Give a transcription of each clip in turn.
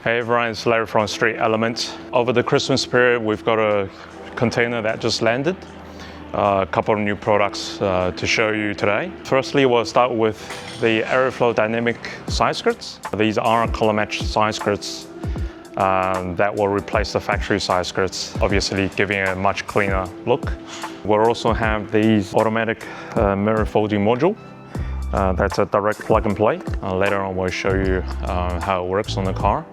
Hey everyone, it's Larry from Street Elements. Over the Christmas period, we've got a container that just landed. A couple of new products to show you today. Firstly, we'll start with the Aeroflow Dynamic side skirts. These are color matched side skirts that will replace the factory side skirts, obviously giving a much cleaner look. We'll also have these automatic mirror folding module. That's a direct plug and play. Later on, we'll show you how it works on the car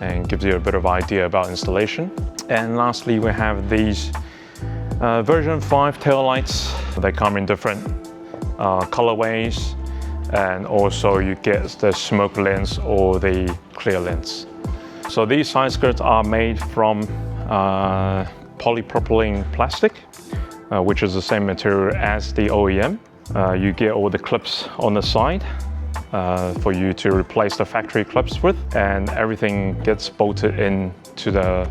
and gives you a bit of idea about installation. And lastly, we have these version 5 tail lights. They come in different colorways, and also you get the smoke lens or the clear lens. So these side skirts are made from polypropylene plastic, which is the same material as the OEM. You get all the clips on the side for you to replace the factory clips with, and everything gets bolted into the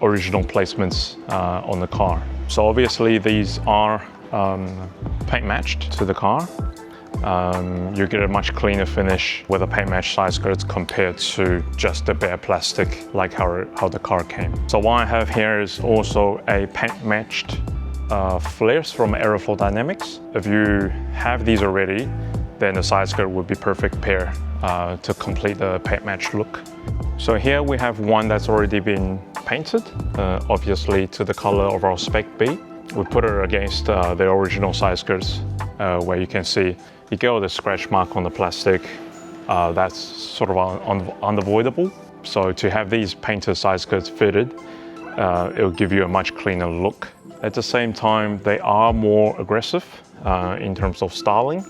original placements on the car. So obviously these are paint matched to the car. You get a much cleaner finish with a paint matched side skirts compared to just the bare plastic like how the car came. So what I have here is also a paint matched flares from Aeroflow Dynamics. If you have these already, then the side skirt would be perfect pair to complete the paint match look. So here we have one that's already been painted, obviously to the color of our Spec B. We put it against the original side skirts where you can see you get all the scratch mark on the plastic. That's sort of unavoidable. So to have these painted side skirts fitted, it'll give you a much cleaner look. At the same time, they are more aggressive in terms of styling,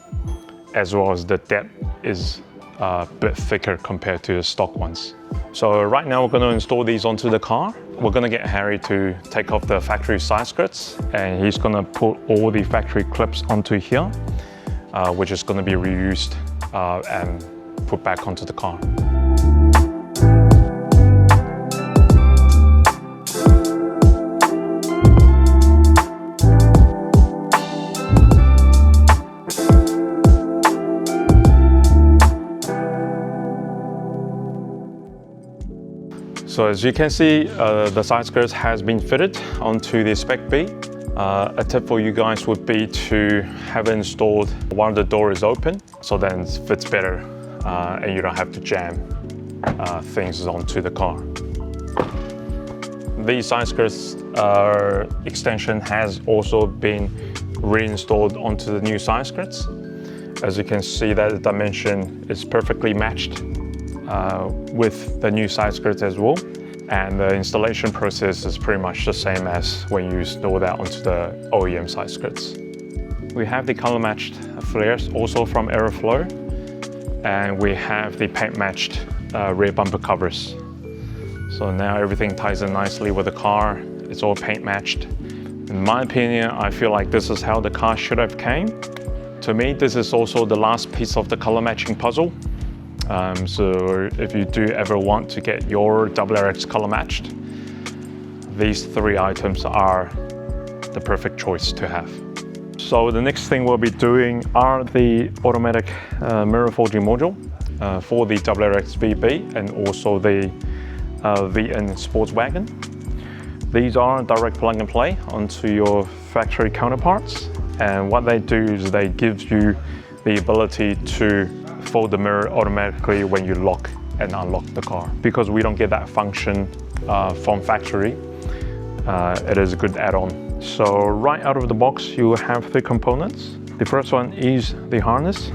as well as the depth is a bit thicker compared to the stock ones. So right now we're going to install these onto the car. We're going to get Harry to take off the factory side skirts, and he's going to put all the factory clips onto here, which is going to be reused and put back onto the car. So as you can see, the side skirts has been fitted onto the Spec B. A tip for you guys would be to have it installed while the door is open, so then it fits better and you don't have to jam things onto the car. These side skirts extension has also been reinstalled onto the new side skirts. As you can see, that the dimension is perfectly matched with the new side skirts as well, and the installation process is pretty much the same as when you install that onto the OEM side skirts. We have the color matched flares also from Aeroflow, and we have the paint matched rear bumper covers. So now everything ties in nicely with the car. It's all paint matched. In my opinion, I feel like this is how the car should have came. To me, this is also the last piece of the color matching puzzle. So if you do ever want to get your WRX color matched, these 3 items are the perfect choice to have. So the next thing we'll be doing are the automatic mirror folding module for the WRX VB and also the VN Sports Wagon. These are direct plug and play onto your factory counterparts, and what they do is they give you the ability to fold the mirror automatically when you lock and unlock the car. Because we don't get that function from factory, it is a good add-on. So right out of the box, you have 3 components. The first one is the harness,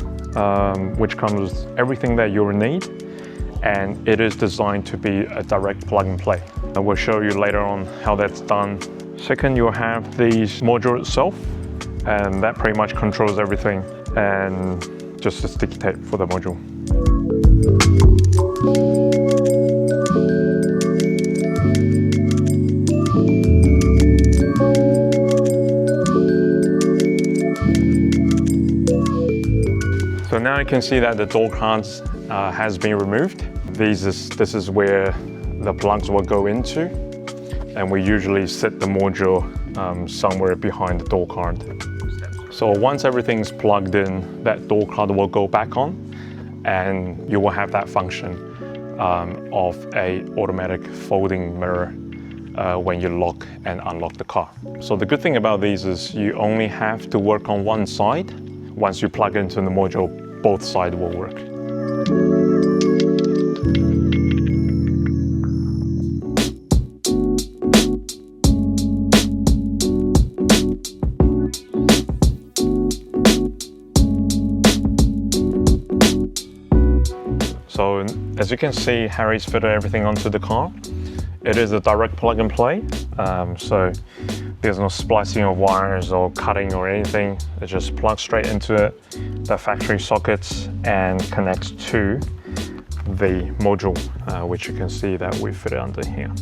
which comes with everything that you'll need, and it is designed to be a direct plug and play. I will show you later on how that's done. Second, you'll have the module itself, and that pretty much controls everything, and just a sticky tape for the module. So now you can see that the door cards has been removed. This is where the plugs will go into, and we usually set the module somewhere behind the door card. So once everything's plugged in, that door card will go back on, and you will have that function of a automatic folding mirror when you lock and unlock the car. So the good thing about these is you only have to work on one side. Once you plug into the module, both sides will work. So as you can see, Harry's fitted everything onto the car. It is a direct plug and play, so there's no splicing of wires or cutting or anything. It just plugs straight into it, the factory sockets, and connects to the module, which you can see that we fit it under here.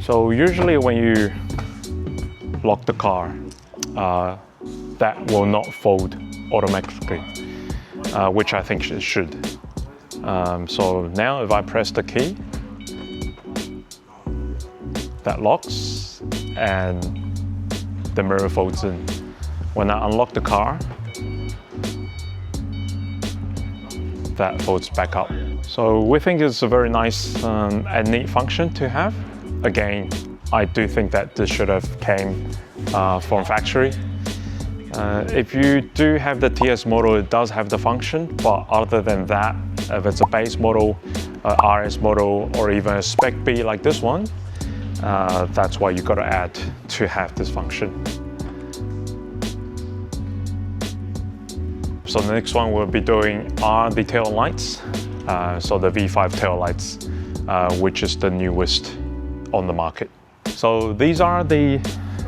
So usually when you lock the car, that will not fold automatically, which I think it should. So now if I press the key, that locks and the mirror folds in. When I unlock the car, that folds back up. So we think it's a very nice and neat function to have. Again, I do think that this should have came from factory. If you do have the TS model, it does have the function, but other than that, if it's a base model, RS model, or even a Spec B like this one, that's why you got to add to have this function. So the next one we'll be doing are the tail lights. So the V5 tail lights, which is the newest on the market. So these are the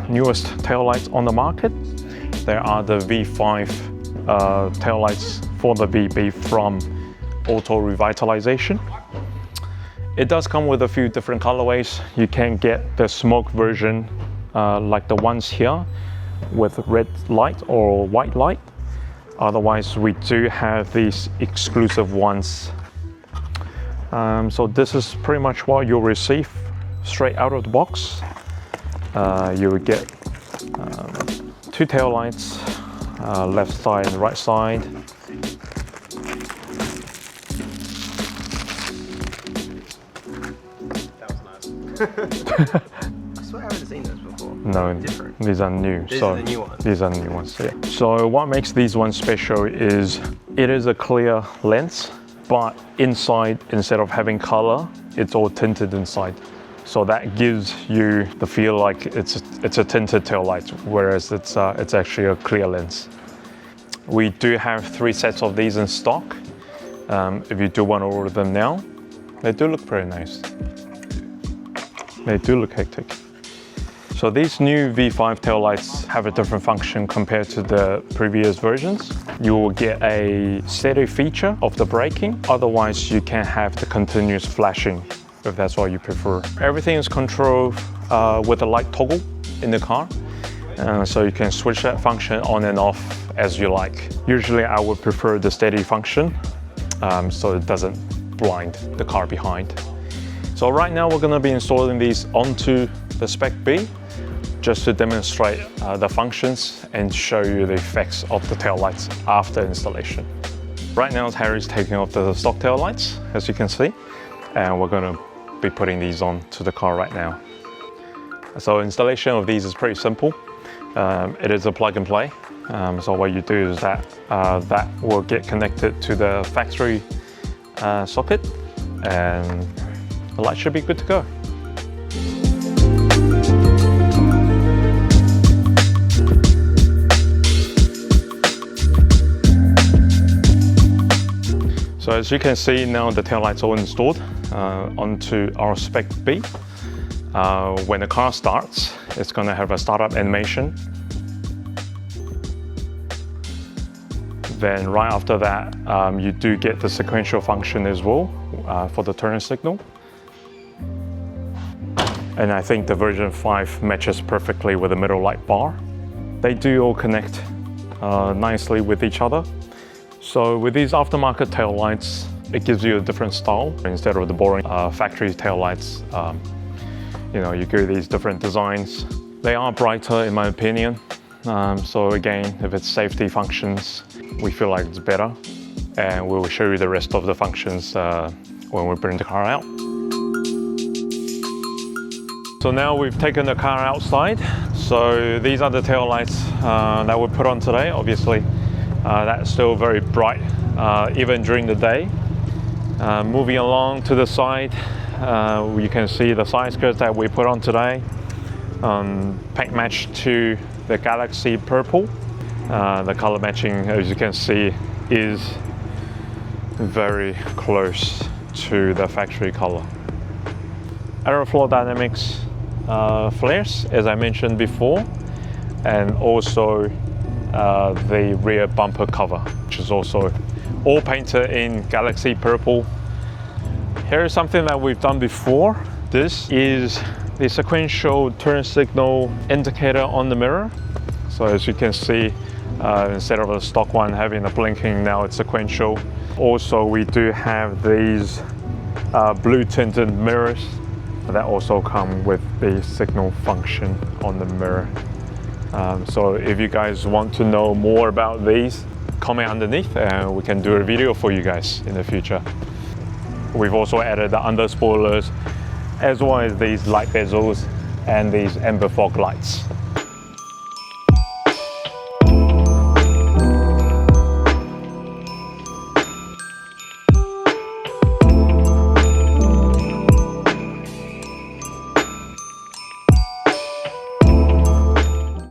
newest tail lights on the market. There are the V5 tail lights for the VB from Auto Revitalization. It does come with a few different colorways. You can get the smoke version like the ones here with red light or white light. Otherwise, we do have these exclusive ones. So this is pretty much what you'll receive straight out of the box. You will get two tail lights, left side and right side. That was nice. I swear I haven't seen those before. No, different. These are new. These are the new ones. These are the new ones, yeah. So what makes these ones special is it is a clear lens, but inside, instead of having color, it's all tinted inside. So that gives you the feel like it's a tinted tail light, whereas it's actually a clear lens. We do have 3 sets of these in stock. If you do want to order them now, they do look pretty nice. They do look hectic. So these new V5 tail lights have a different function compared to the previous versions. You will get a steady feature of the braking. Otherwise, you can have the continuous flashing, if that's what you prefer. Everything is controlled with a light toggle in the car. So you can switch that function on and off as you like. Usually I would prefer the steady function so it doesn't blind the car behind. So right now we're gonna be installing these onto the Spec B just to demonstrate the functions and show you the effects of the tail lights after installation. Right now Harry's taking off the stock tail lights, as you can see, and we're gonna be putting these on to the car right now. So installation of these is pretty simple. It is a plug and play. So what you do is that will get connected to the factory socket, and the light should be good to go. So as you can see now, the taillights are installed onto our Spec B. When the car starts, it's going to have a startup animation. Then right after that, you do get the sequential function as well for the turn signal. And I think the version 5 matches perfectly with the middle light bar. They do all connect nicely with each other. So with these aftermarket tail lights, it gives you a different style. Instead of the boring factory tail lights, you know, you get these different designs They are brighter in my opinion. So again, if it's safety functions, we feel like it's better. And we will show you the rest of the functions when we bring the car out. So now we've taken the car outside. So these are the tail lights that we put on today. Obviously, that's still very bright, even during the day. Moving along to the side, you can see the side skirts that we put on today. Paint matched to the Galaxy Purple. The color matching, as you can see, is very close to the factory color. Aeroflow Dynamics flares, as I mentioned before, and also the rear bumper cover, which is also all painted in Galaxy Purple. Here is something that we've done before. This is the sequential turn signal indicator on the mirror. So as you can see, instead of a stock one having a blinking, now it's sequential. Also, we do have these blue tinted mirrors that also come with the signal function on the mirror. So if you guys want to know more about these, comment underneath and we can do a video for you guys in the future. We've also added the under spoilers, as well as these light bezels and these amber fog lights.